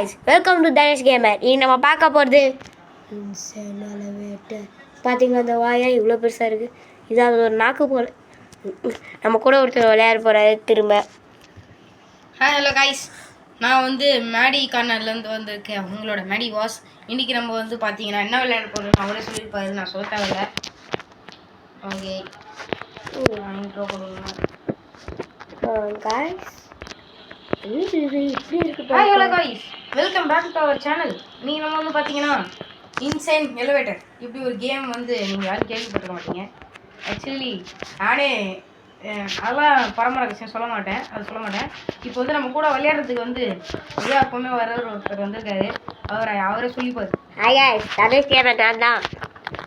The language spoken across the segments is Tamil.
Welcome to Dhanesh gamer. இன்னைக்கு நம்ம பார்க்க போகிறது இன்சேன் எலவேட்டர். பார்த்தீங்களா அந்த வாயா இவ்வளோ பெருசாக இருக்குது. இதாவது ஒரு நாக்கு போல். நம்ம கூட ஒருத்தர் விளையாட போகிறாரு திரும்ப. ஹலோ கைஸ், நான் வந்து மேடி கார்னர்லேருந்து வந்திருக்கேன். உங்களோட மேடி வாஸ். இன்றைக்கி நம்ம வந்து பார்த்தீங்கன்னா என்ன விளையாட போகிறோம் அவரே சொல்லியிருப்பாரு, நான் சொல்ல தேவையில்ல. ஓகே, இன்ட்ரோ கொடுங்க guys. Hello guys, welcome back to our channel. நீங்கள் நம்ம வந்து பார்த்தீங்கன்னா இன்சேன் எலிவேட்டர் இப்படி ஒரு கேம் வந்து நீங்கள் யாரும் கேள்விப்பட்டிருக்க மாட்டீங்க. ஆக்சுவலி நானே அதெல்லாம் பரம்பரை விஷயம் சொல்ல மாட்டேன். இப்போ வந்து நம்ம கூட விளையாடுறதுக்கு வந்து ஐயா எப்பவுமே வர ஒருத்தர் வந்திருக்காரு. அவரே சொல்லிப்பாரு. ஐயா தனேஷ் கேமர் நான் தான்.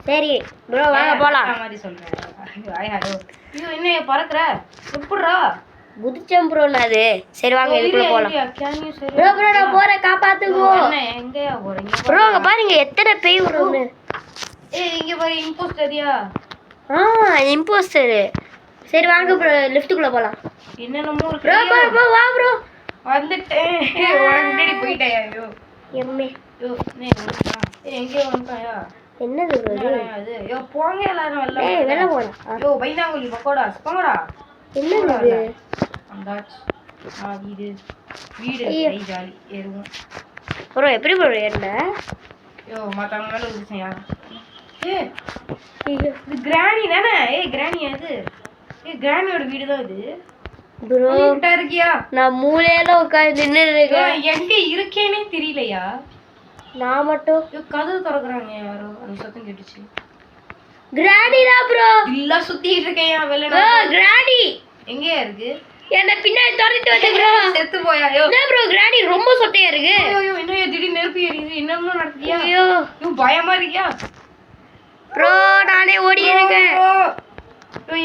சரி ப்ரோ வாங்க போகலாம் மாதிரி சொல்கிறேன். ஐயா ஐயோ என்ன பறக்கிற எப்பட்றா குதிச்சம் ப்ரோ அது. சரி வாங்க இதுக்குள்ள போலாம். ப்ரோ ப்ரோ நான் போறேன், காப்பாத்துங்க. என்ன எங்கயா போறீங்க ப்ரோ அங்க பாருங்க எத்தனை பேய் வரும்னு. இங்க பாரு இம்போஸ்டரியா. இம்போஸ்டர். சரி வாங்க ப்ரோ லிஃப்ட்டுக்குள்ள போலாம். என்னென்னமோ ப்ரோ ப்ரோ வா ப்ரோ. வந்துட்டேன். உனக்கு முன்னாடி போயிட்டாயா? ஐயோ எம்மே ஐயோ எங்க வந்துட்டாயா? என்னது ப்ரோ அது? ஐயோ போங்க எல்லாரும் வெளில போலாம். ஐயோ பைந்தாங்குழி பக்கோடா போங்கடா. என்னது இது? வீடு கை ஜாலி ஏறுவோம். ப்ரோ எப்படி ப்ரோ ஏறல? ஐயோ மத்தவங்க மேல உதிச்சேன் யார்? இது கிராணி தானே? கிராணி அது. கிராணியோட வீடு தான் இது. ப்ரோ இருக்கியா? நான் மூலையில உட்கார்ந்து நின்னுட்டு இருக்கேன். எங்க இருக்கேனே தெரியலையா? நான் மட்டும் கதவு திறக்குறாங்க யாரோ, அந்த சத்தம் கேட்டுச்சு. கிராணி தான் ப்ரோ. இல்ல சுத்திட்டு இருக்கேன் வெளில. கிராணி எங்கயா இருக்கு? என்ன பின்னாடி துரத்திட்டு வந்து ப்ரோ. செத்து போயா? என்ன ப்ரோ கிராணி ரொம்ப சொட்டையா இருக்கு. ஐயோ என்ன திடீர்னு நெருப்பு எரியுது. என்னமோ நடக்குதியா? ஐயோ பயமா இருக்கியா? ப்ரோ நானே ஓடி இருக்கேன்.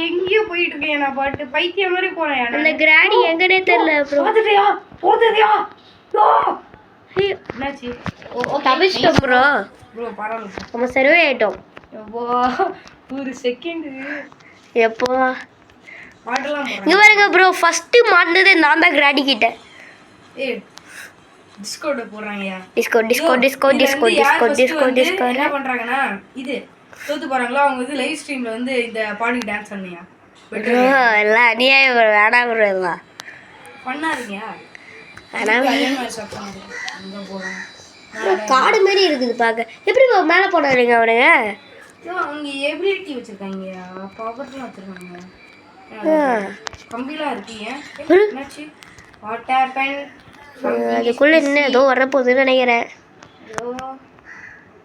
எங்கேயோ போயிட்டு இருக்கேன் நான் பாட்டு பைத்தியம் மாதிரி போறேன். அந்த கிராணி எங்கனே தெரியல ப்ரோ. போதுதியா என்னாச்சு? தப்பிச்சிட்டோம் ப்ரோ. ப்ரோ பரவாயில்ல, நம்ம சர்வே ஆயிட்டோம். ஒரு செகண்ட் எப்போ பாட்டெல்லாம் இங்க பாருங்க ப்ரோ. ஃபர்ஸ்ட் மாட்டினது நான் தான் கிராணி கிட்ட. டிஸ்கோட போறாங்கயா. Disco disco disco disco disco disco disco. என்ன பண்றாங்கன்னா இது தோத்து போறாங்களா அவங்க வந்து லைவ் ஸ்ட்ரீம்ல வந்து இந்த பாட்டுக்கு டான்ஸ் பண்ணியா ப்ரோ இல்ல நீ வேணாம் ப்ரோ இல்ல பண்ணாதீங்க. காடு மாதிரி இருக்குது பார்க்க. எப்படி மேலே போனாருங்க அவனுங்க? அவங்க எபிலிட்டி வச்சிருக்காங்க, பவர்லாம் வச்சிருக்காங்க, கம்பிலாம் இருக்கு. என்னாச்சு? What happen? அதுக்குள்ள என்ன ஏதோ வரப்போகுதுன்னு நினைக்கிறேன்.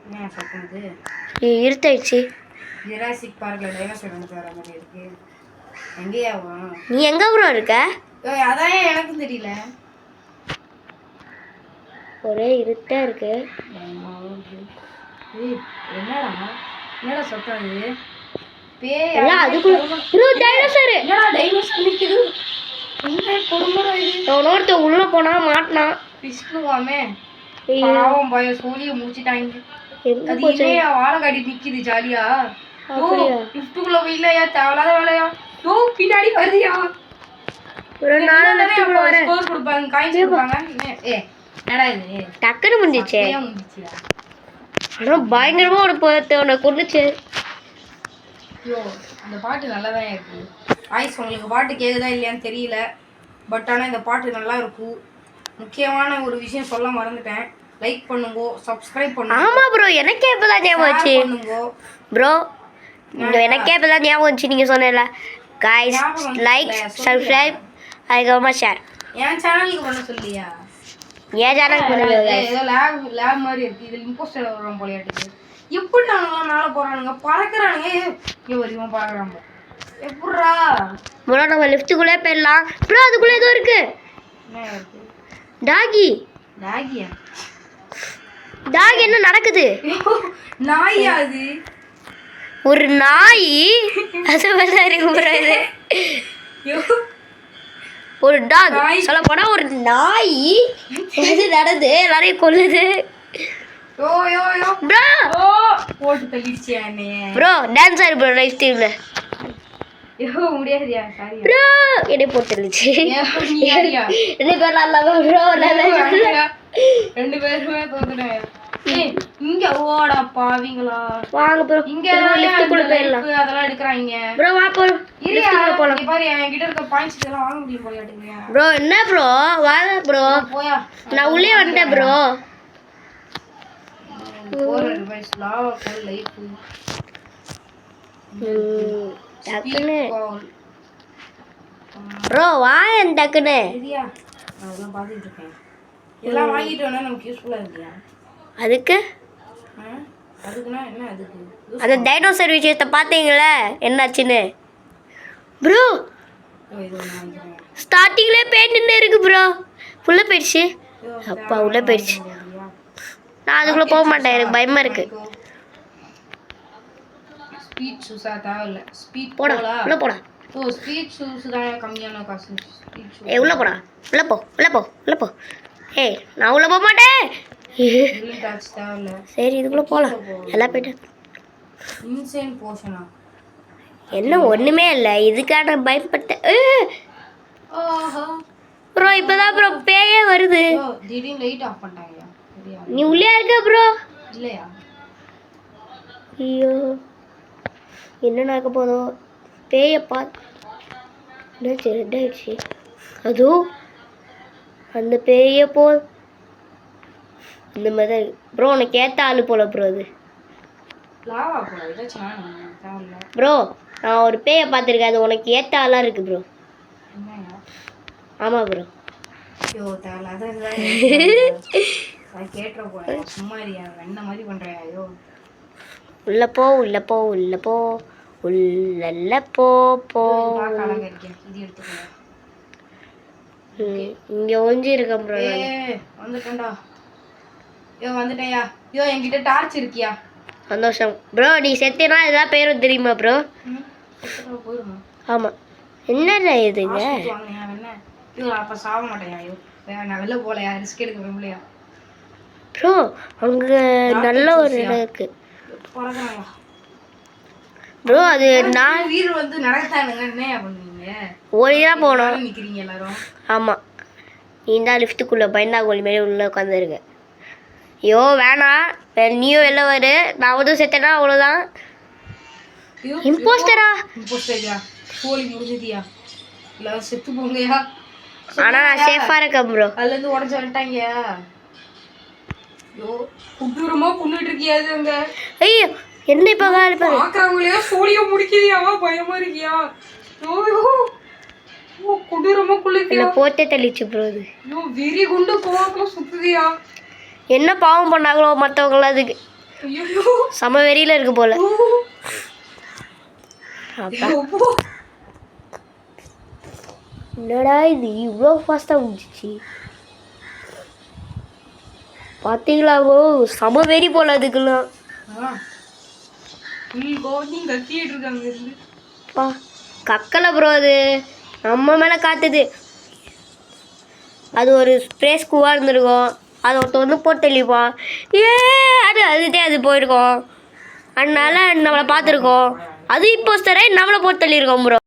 என்ன சத்தது? இருட்டாயிடுச்சு. ஜுராசிக் பார்க்ல டைனோசர் வந்து வர மாதிரி இருக்கு. எங்கேயா நீ எங்க ப்ரோ இருக்க? அதான் எனக்கும் தெரியல. ஒரே இருட்டா இருக்கு. என்னடா சத்தம் அது? அதுக்குள்ள டைனோசர். என்னடா டைனோசர் நிக்குது? என்ன கொடுமடா இது? ஒருத்த உள்ள போனா மாட்டனான். விஷ்ணுவாமே பாவம் பய சோழியை முடிச்சிட்டாங்க. அது இல்லையா வாழை காட்டி நிக்குது ஜாலியா. லிஃப்ட்டுக்குள்ள இல்லையா? தேவையில்லாத வேலையா? பின்னாடி வருதியா? ஒரு நாள் லிஃப்ட்டுக்குள்ள வரேன். ஸ்கோர் கொடுப்பாங்க, காயின்ஸ் கொடுப்பாங்க. என்னடா இது டக்குன்னு முடிஞ்சிச்சே. ஆனா பயங்கரமா ஒரு போத்தவனை கொண்டுச்சு. ஐயோ அந்த பாட்டு நல்லாதான் இருக்கு. ஆயிஸ் உங்களுக்கு பாட்டு கேக்குதா இல்லையான்னு தெரியல, பட் ஆனால் இந்த பாட்டு நல்லா இருக்கும். முக்கியமான ஒரு விஷயம் சொல்ல மறந்துட்டேன். லைக் பண்ணுங்க, சப்ஸ்கிரைப் பண்ணுங்க. ஆமா ப்ரோ எனக்கே இப்பதான் ஞாபகம் வந்துச்சு ப்ரோ. எனக்கே இப்பதான் ஞாபகம் வந்துச்சு நீங்க சொன்னல. गाइस லைக் சப்ஸ்கிரைப் அதுக்கப்புறமா ஷேர். என் சேனலுக்கு பண்ண சொல்லியா? ஏன் சேனலுக்கு பண்ணுங்க. ஏதோ லேப் மாதிரி இருக்கு. இதில் இம்போஸ்டர் வரும் போலையாட்டுக்கு. எப்படி நானுங்களாம் மேலே போகிறானுங்க, பறக்கிறானுங்க. இங்கே வரைக்கும் பறக்கிறாங்க. எப்பட்றா ப்ரோ நம்ம லிஃப்ட்டுக்குள்ளே போயிடலாம் ப்ரோ. அதுக்குள்ளே ஏதோ இருக்கு. என்ன இருக்கு? டாகி. டாகியா? டாகி என்ன நடக்குது? நாயா? அது ஒரு நாய். அது மாதிரி இருக்கு ப்ரோ. இது ஒரு டாக். சொல்ல போனா ஒரு நாய் இது நடந்து எல்லாரையும் கொல்லுது. ப்ரோ போட்டு தள்ளிடுச்சு என்னைய. ப்ரோ டான்ஸ் ஆடு ப்ரோ லைவ் ஸ்ட்ரீம்ல. முடியாதுயா சாரி ப்ரோ. என்னை போட்டு தள்ளிடுச்சு. நீ யாரியா? என்ன பேர் நல்லா ப்ரோ. ரெண்டு பேருமே தோத்துட்டாங்க. ஏய் இங்க ஓடா பாவிங்களா. வாங்க ப்ரோ இங்க லிஃப்ட்டுக்குள்ள போயிடலாம் அதெல்லாம் எடுக்கறாங்க. ப்ரோ வா ப்ரோ லிஃப்ட்டுக்குள்ள போலாம். இங்க பாரு என்கிட்ட இருக்க பாயிண்ட்ஸ் எல்லாம் வாங்க முடியும் போல எடுங்க. ப்ரோ என்ன ப்ரோ வாங்க ப்ரோ போயா. நான் உள்ளே வந்துட்டேன் ப்ரோ. 4 ரூபாய் லாவா கோல் லைஃப். டக்குனு ப்ரோ வா என் டக்குனு சரியா அதெல்லாம் பாத்துட்டு இருக்கேன். இதெல்லாம் வாங்கிட்டு வந்தா நமக்கு யூஸ்ஃபுல்லா இருக்குயா. அதுக்கு அதுக்குனா என்ன அதுக்கு? அந்த டைனோசர் விஷயத்தை பார்த்தீங்களா என்னாச்சுன்னு ப்ரோ? இது ஒண்ணு வாங்கிக்கிறேன். ஸ்டார்டிங்லேயே பெயிண்ட் இருக்கு ப்ரோ. உள்ளே போயிடுச்சு. அப்பா உள்ளே போயிடுச்சு. நான் அதுக்குள்ளே போக மாட்டேன், எனக்கு பயமாக இருக்கு. ஸ்பீட் ஷூஸா தேவையில்ல. ஸ்பீட் போடா உள்ளே போடா. ஓ ஸ்பீட் ஷூஸ் தான் கம்மியான காசு. ஸ்பீட் ஷூ உள்ளே போடா. உள்ளே போ உள்ளே போ உள்ளே போ. ஏய் நான் உள்ளே போக மாட்டேன். டாச் தேவையில்ல. சரி இதுக்குள்ளே போகலாம். எல்லாம் போயிட்டு இன்சேன் போஷனா என்ன ஒன்றுமே இல்லை, இதுக்காக பயப்பட்டேன். ஓஹோ ப்ரோ இப்போதான் ப்ரோ பேயே வருது. திடீர்னு லைட் ஆஃப் பண்ணிட்டாங்க. நீ உள்ளே இருக்க ப்ரோ? இல்லையா? ஐயோ என்ன நடக்க போதோ. பேயப்பா என்னாச்சு? ரெட் ஆயிடுச்சு. அதுவும் அந்த பேய போ இந்த மாதிரி தான் ப்ரோ. உனக்கு ஏற்ற ஆள் போல ப்ரோ அது. லாவா போல ஏதாச்சும் தேவையில்ல. ப்ரோ நான் ஒரு பேயை பார்த்துருக்கேன், அது உனக்கு ஏற்ற ஆளாக இருக்குது ப்ரோ. என்னையா? ஆமாம் ப்ரோ. ஐயோ தேவையில்ல. அதான் கேட்டுற போறேன். சும்மா இல்லையா என்ன மாதிரி பண்றேன். ஐயோ உள்ள போ உள்ள போ உள்ள போ உள்ள போ போ. அழகா இருக்கேன். இது எடுத்துக்கோ. இங்கே ஒழிஞ்சு இருக்கேன் ப்ரோ. வந்துட்டேன்டா. ஐயோ வந்துட்டேயா. ஐயோ என்கிட்ட டார்ச் இருக்கியா? சந்தோஷம் ப்ரோ. நீ செத்தேனா இதெல்லாம் பேரும் தெரியுமா ப்ரோ? போயிருமா? ஆமாம். என்னடா இதுங்க? என்ன ஐயோ அப்போ சாக மாட்டேயா? ஐயோ நான் வெளில போகலையா, ரிஸ்க் எடுக்க விரும்பலையா ப்ரோ? அங்கே நல்ல ஒரு இடம் இருக்கு ப்ரோ. அது நான் உயிர் வந்து நடத்தானுங்க. என்ன பண்ணுவீங்க? ஓடிதான் போனோம். நிற்கிறீங்க எல்லாரும். ஆமாம் நீ தான் லிஃப்ட்டுக்குள்ளே பயந்தா கோழி மாரி உள்ளே உட்காந்துருக்க. ஐயோ வேணாம், நீயும் வெளில வரு. நான் வந்து செத்தேனா அவ்வளோதான். இம்போஸ்டரா? இம்போஸ்டரியா? கோழி முடிஞ்சதியா? இல்லை செத்து போங்கயா. ஆனால் நான் சேஃபாக இருக்கேன் ப்ரோ. அதுலேருந்து உடஞ்சி வந்துட்டாங்க. ஐயோ குட்டூரமா கொண்டுட்டு இருக்கியாது அங்க. ஐயோ என்ன இப்போ வேலை பார்க்குறவங்களையா சோழிய முடிக்கிறியா? பயமா இருக்கியா? ஐயோ கொடூரமா குளிக்கியா? போட்டே தள்ளிச்சு ப்ரோ. அது ஐயோ வெறி குண்டு கோவத்துல சுத்துதியா? என்ன பாவம் பண்ணாங்களோ மற்றவங்களாம் அதுக்கு. ஐயோ சம வெறியில் இருக்கு போல. என்னடா இது இவ்வளோ ஃபாஸ்ட்டாக முடிஞ்சிச்சு? பார்த்தீங்களா ப்ரோ? சம வெறி போல அதுக்கெல்லாம். கத்திட்டு இருக்காங்க. பா கக்கலை ப்ரோ. அது நம்ம மேலே காத்துது. அது ஒரு ஸ்ப்ரே ஸ்கூவாக இருந்திருக்கும். அதை ஒருத்த வந்து போட்டு தெளிப்பான். அதுதே அது போயிருக்கோம். அதனால நம்மளை பார்த்துருக்கோம். அது இப்போ நம்மளை போட்டு தள்ளியிருக்கோம் ப்ரோ.